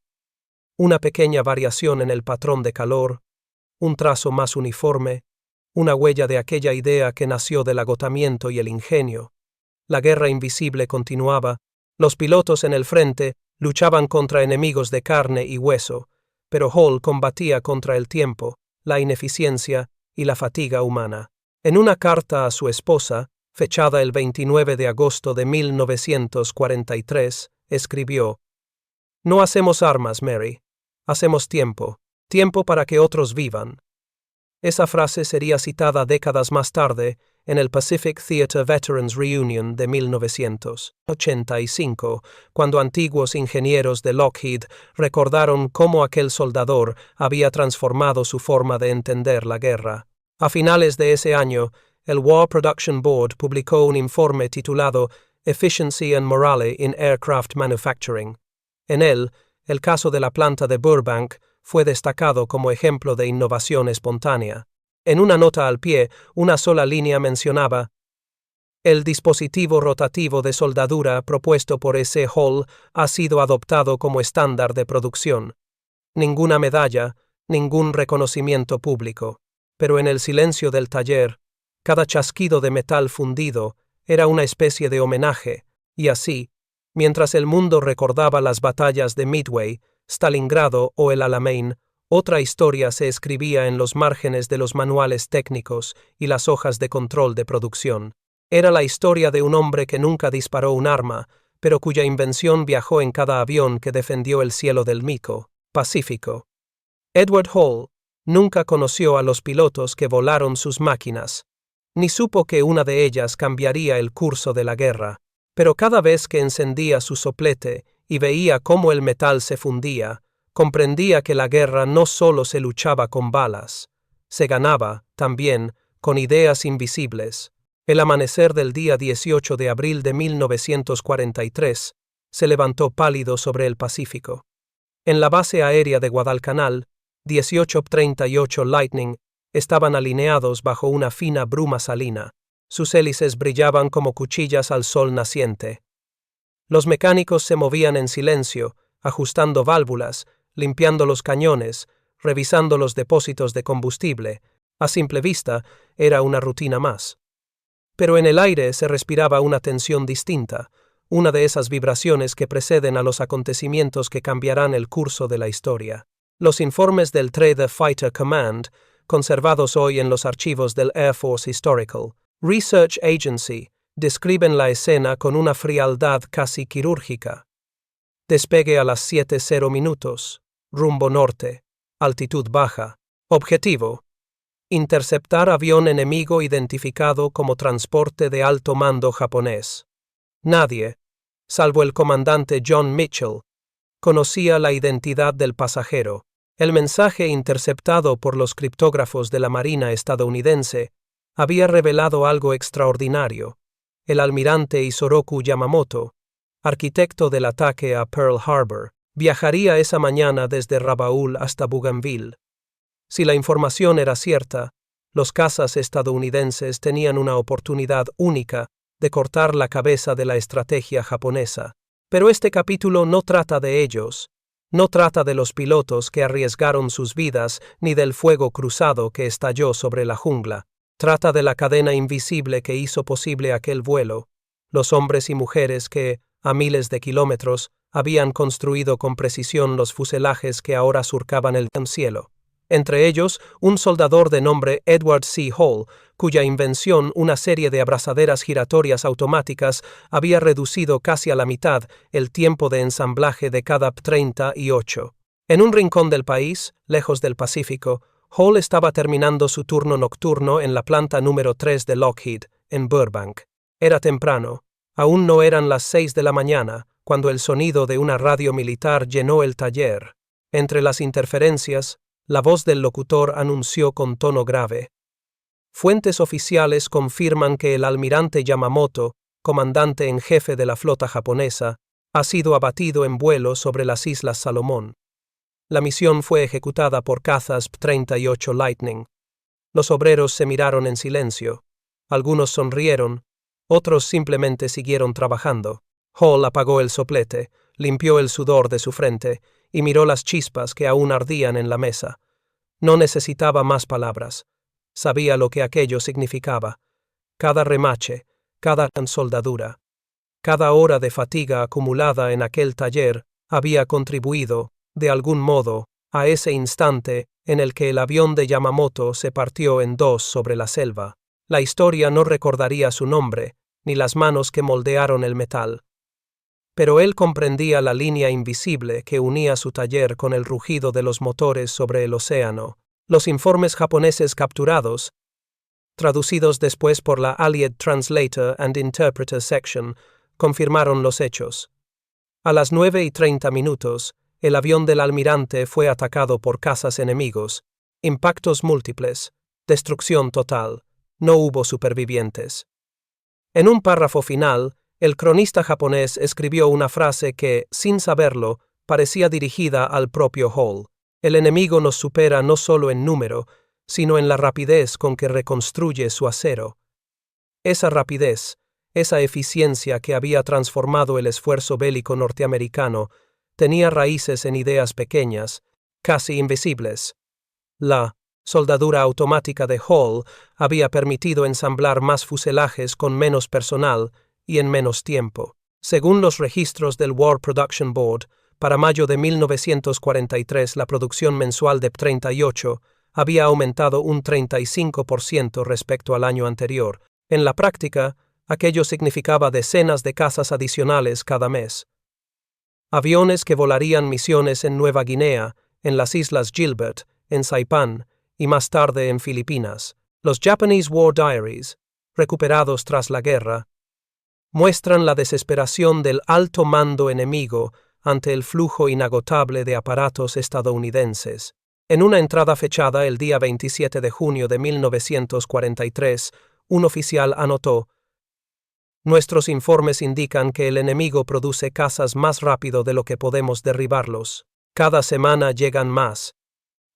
pequeña variación en el patrón de calor, un trazo más uniforme, una huella de aquella idea que nació del agotamiento y el ingenio. La guerra invisible continuaba, los pilotos en el frente luchaban contra enemigos de carne y hueso, pero Hall combatía contra el tiempo, la ineficiencia y la fatiga humana. En una carta a su esposa, fechada el 29 de agosto de 1943, escribió: «No hacemos armas, Mary. Hacemos tiempo. Tiempo para que otros vivan». Esa frase sería citada décadas más tarde en el Pacific Theater Veterans Reunion de 1985, cuando antiguos ingenieros de Lockheed recordaron cómo aquel soldador había transformado su forma de entender la guerra. A finales de ese año, el War Production Board publicó un informe titulado Efficiency and Morale in Aircraft Manufacturing. En él, el caso de la planta de Burbank fue destacado como ejemplo de innovación espontánea. En una nota al pie, una sola línea mencionaba: «El dispositivo rotativo de soldadura propuesto por S. Hall ha sido adoptado como estándar de producción». Ninguna medalla, ningún reconocimiento público. Pero en el silencio del taller, cada chasquido de metal fundido era una especie de homenaje, y así, mientras el mundo recordaba las batallas de Midway, Stalingrado o el Alamein, otra historia se escribía en los márgenes de los manuales técnicos y las hojas de control de producción. Era la historia de un hombre que nunca disparó un arma, pero cuya invención viajó en cada avión que defendió el cielo del Pacífico. Edward Hall nunca conoció a los pilotos que volaron sus máquinas, ni supo que una de ellas cambiaría el curso de la guerra, pero cada vez que encendía su soplete y veía cómo el metal se fundía, comprendía que la guerra no solo se luchaba con balas, se ganaba, también, con ideas invisibles. El amanecer del día 18 de abril de 1943 se levantó pálido sobre el Pacífico. En la base aérea de Guadalcanal, 1838 Lightning estaban alineados bajo una fina bruma salina. Sus hélices brillaban como cuchillas al sol naciente. Los mecánicos se movían en silencio, ajustando válvulas, limpiando los cañones, revisando los depósitos de combustible. A simple vista, era una rutina más. Pero en el aire se respiraba una tensión distinta, una de esas vibraciones que preceden a los acontecimientos que cambiarán el curso de la historia. Los informes del Trader Fighter Command, conservados hoy en los archivos del Air Force Historical Research Agency, describen la escena con una frialdad casi quirúrgica. Despegue a las 7:00 minutos, rumbo norte, altitud baja. Objetivo: interceptar avión enemigo identificado como transporte de alto mando japonés. Nadie, salvo el comandante John Mitchell, conocía la identidad del pasajero. El mensaje interceptado por los criptógrafos de la Marina estadounidense había revelado algo extraordinario. El almirante Isoroku Yamamoto, arquitecto del ataque a Pearl Harbor, viajaría esa mañana desde Rabaul hasta Bougainville. Si la información era cierta, los cazas estadounidenses tenían una oportunidad única de cortar la cabeza de la estrategia japonesa. Pero este capítulo no trata de ellos, no trata de los pilotos que arriesgaron sus vidas ni del fuego cruzado que estalló sobre la jungla. Trata de la cadena invisible que hizo posible aquel vuelo, los hombres y mujeres que, a miles de kilómetros, habían construido con precisión los fuselajes que ahora surcaban el cielo. Entre ellos, un soldador de nombre Edward C. Hall, cuya invención, una serie de abrazaderas giratorias automáticas, había reducido casi a la mitad el tiempo de ensamblaje de cada P-38. En un rincón del país, lejos del Pacífico, Hall estaba terminando su turno nocturno en la planta número 3 de Lockheed, en Burbank. Era temprano, aún no eran las 6 de la mañana, cuando el sonido de una radio militar llenó el taller. Entre las interferencias, la voz del locutor anunció con tono grave: fuentes oficiales confirman que el almirante Yamamoto, comandante en jefe de la flota japonesa, ha sido abatido en vuelo sobre las Islas Salomón. La misión fue ejecutada por cazas P-38 Lightning. Los obreros se miraron en silencio. Algunos sonrieron, otros simplemente siguieron trabajando. Hall apagó el soplete, limpió el sudor de su frente y miró las chispas que aún ardían en la mesa. No necesitaba más palabras. Sabía lo que aquello significaba. Cada remache, cada soldadura, cada hora de fatiga acumulada en aquel taller había contribuido, de algún modo, a ese instante en el que el avión de Yamamoto se partió en dos sobre la selva. La historia no recordaría su nombre, ni las manos que moldearon el metal. Pero él comprendía la línea invisible que unía su taller con el rugido de los motores sobre el océano. Los informes japoneses capturados, traducidos después por la Allied Translator and Interpreter Section, confirmaron los hechos. A las 9:30 minutos, el avión del almirante fue atacado por cazas enemigos. Impactos múltiples, destrucción total. No hubo supervivientes. En un párrafo final, el cronista japonés escribió una frase que, sin saberlo, parecía dirigida al propio Hall. El enemigo nos supera no solo en número, sino en la rapidez con que reconstruye su acero. Esa rapidez, esa eficiencia que había transformado el esfuerzo bélico norteamericano, tenía raíces en ideas pequeñas, casi invisibles. La soldadura automática de Hall había permitido ensamblar más fuselajes con menos personal y en menos tiempo. Según los registros del War Production Board, para mayo de 1943 la producción mensual de P-38 había aumentado un 35% respecto al año anterior. En la práctica, aquello significaba decenas de cazas adicionales cada mes. Aviones que volarían misiones en Nueva Guinea, en las Islas Gilbert, en Saipán y más tarde en Filipinas. Los Japanese War Diaries, recuperados tras la guerra, muestran la desesperación del alto mando enemigo ante el flujo inagotable de aparatos estadounidenses. En una entrada fechada el día 27 de junio de 1943, un oficial anotó: «Nuestros informes indican que el enemigo produce cazas más rápido de lo que podemos derribarlos. Cada semana llegan más.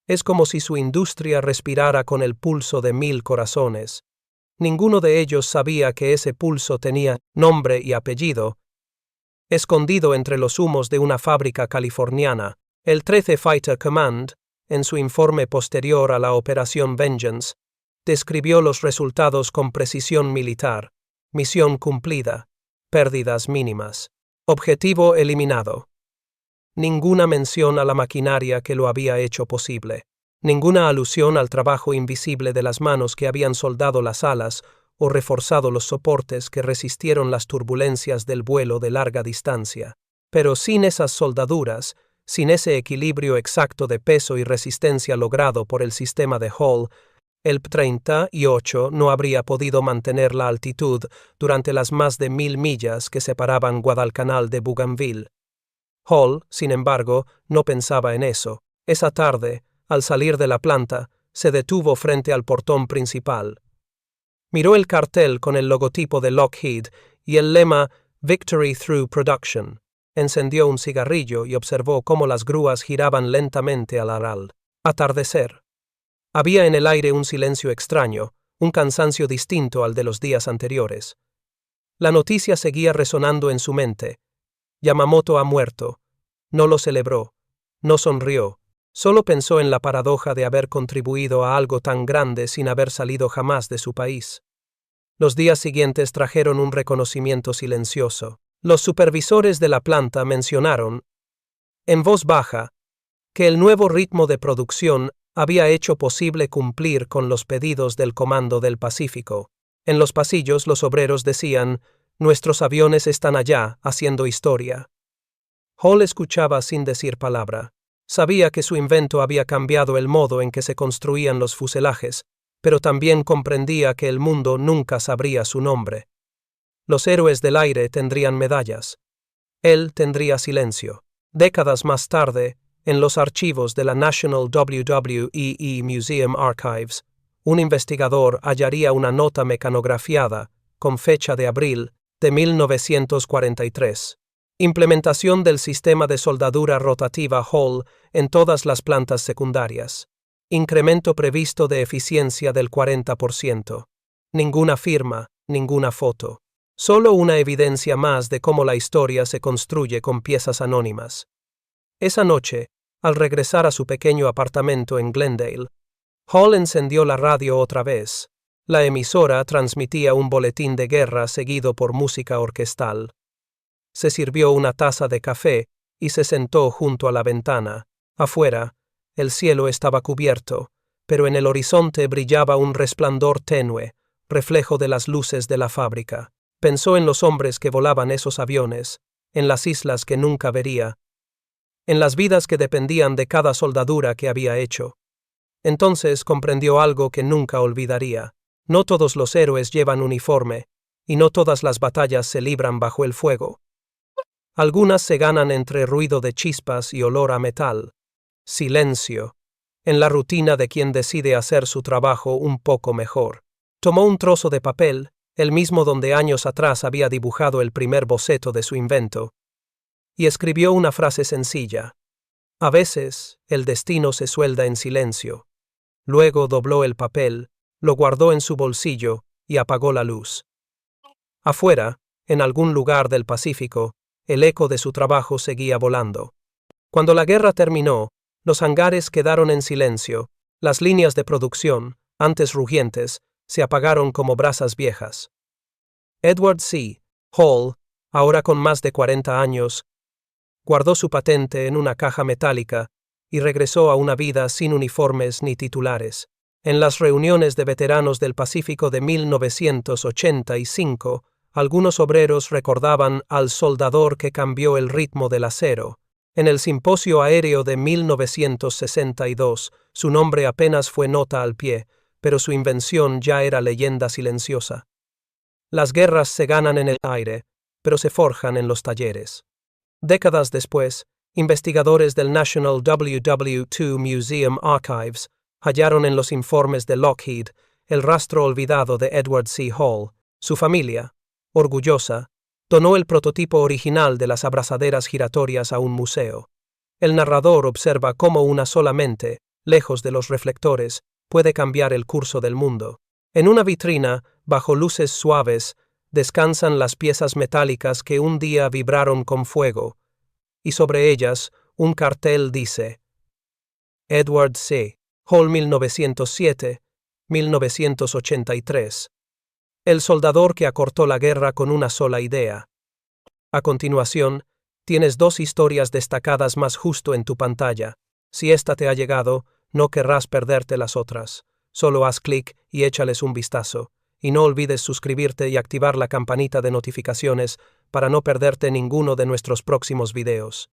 Es como si su industria respirara con el pulso de 1000 corazones. Ninguno de ellos sabía que ese pulso tenía nombre y apellido. Escondido entre los humos de una fábrica californiana, el 13 Fighter Command, en su informe posterior a la Operación Vengeance, describió los resultados con precisión militar: misión cumplida, pérdidas mínimas, objetivo eliminado. Ninguna mención a la maquinaria que lo había hecho posible, ninguna alusión al trabajo invisible de las manos que habían soldado las alas o reforzado los soportes que resistieron las turbulencias del vuelo de larga distancia. Pero sin esas soldaduras, sin ese equilibrio exacto de peso y resistencia logrado por el sistema de Hall, el P-38 no habría podido mantener la altitud durante las más de 1000 millas que separaban Guadalcanal de Bougainville. Hall, sin embargo, no pensaba en eso. Esa tarde, al salir de la planta, se detuvo frente al portón principal. Miró el cartel con el logotipo de Lockheed y el lema Victory Through Production. Encendió un cigarrillo y observó cómo las grúas giraban lentamente al aral. Atardecer. Había en el aire un silencio extraño, un cansancio distinto al de los días anteriores. La noticia seguía resonando en su mente. Yamamoto ha muerto. No lo celebró. No sonrió. Solo pensó en la paradoja de haber contribuido a algo tan grande sin haber salido jamás de su país. Los días siguientes trajeron un reconocimiento silencioso. Los supervisores de la planta mencionaron, en voz baja, que el nuevo ritmo de producción había hecho posible cumplir con los pedidos del Comando del Pacífico. En los pasillos los obreros decían: «Nuestros aviones están allá, haciendo historia». Hall escuchaba sin decir palabra. Sabía que su invento había cambiado el modo en que se construían los fuselajes, pero también comprendía que el mundo nunca sabría su nombre. Los héroes del aire tendrían medallas. Él tendría silencio. Décadas más tarde, en los archivos de la National WWEE Museum Archives, un investigador hallaría una nota mecanografiada, con fecha de abril de 1943. Implementación del sistema de soldadura rotativa Hall en todas las plantas secundarias. Incremento previsto de eficiencia del 40%. Ninguna firma, ninguna foto. Solo una evidencia más de cómo la historia se construye con piezas anónimas. Esa noche, al regresar a su pequeño apartamento en Glendale, Hall encendió la radio otra vez. La emisora transmitía un boletín de guerra seguido por música orquestal. Se sirvió una taza de café y se sentó junto a la ventana. Afuera, el cielo estaba cubierto, pero en el horizonte brillaba un resplandor tenue, reflejo de las luces de la fábrica. Pensó en los hombres que volaban esos aviones, en las islas que nunca vería, en las vidas que dependían de cada soldadura que había hecho. Entonces comprendió algo que nunca olvidaría. No todos los héroes llevan uniforme, y no todas las batallas se libran bajo el fuego. Algunas se ganan entre ruido de chispas y olor a metal. Silencio, en la rutina de quien decide hacer su trabajo un poco mejor. Tomó un trozo de papel, el mismo donde años atrás había dibujado el primer boceto de su invento, y escribió una frase sencilla. A veces, el destino se suelda en silencio. Luego dobló el papel, lo guardó en su bolsillo y apagó la luz. Afuera, en algún lugar del Pacífico, el eco de su trabajo seguía volando. Cuando la guerra terminó, los hangares quedaron en silencio. Las líneas de producción, antes rugientes, se apagaron como brasas viejas. Edward C. Hall, ahora con más de 40 años, guardó su patente en una caja metálica y regresó a una vida sin uniformes ni titulares. En las reuniones de veteranos del Pacífico de 1985, algunos obreros recordaban al soldador que cambió el ritmo del acero. En el simposio aéreo de 1962, su nombre apenas fue nota al pie, pero su invención ya era leyenda silenciosa. Las guerras se ganan en el aire, pero se forjan en los talleres. Décadas después, Investigadores del National WW2 Museum Archives hallaron en los informes de Lockheed el rastro olvidado de Edward C. Hall. Su familia, orgullosa, donó el prototipo original de las abrazaderas giratorias a un museo. El narrador observa cómo una sola mente, lejos de los reflectores, puede cambiar el curso del mundo. En una vitrina, bajo luces suaves, descansan las piezas metálicas que un día vibraron con fuego, y sobre ellas un cartel dice: Edward C. Hall 1907-1983. El soldador que acortó la guerra con una sola idea. A continuación, tienes 2 historias destacadas más justo en tu pantalla. Si esta te ha llegado, no querrás perderte las otras. Solo haz clic y échales un vistazo. Y no olvides suscribirte y activar la campanita de notificaciones para no perderte ninguno de nuestros próximos videos.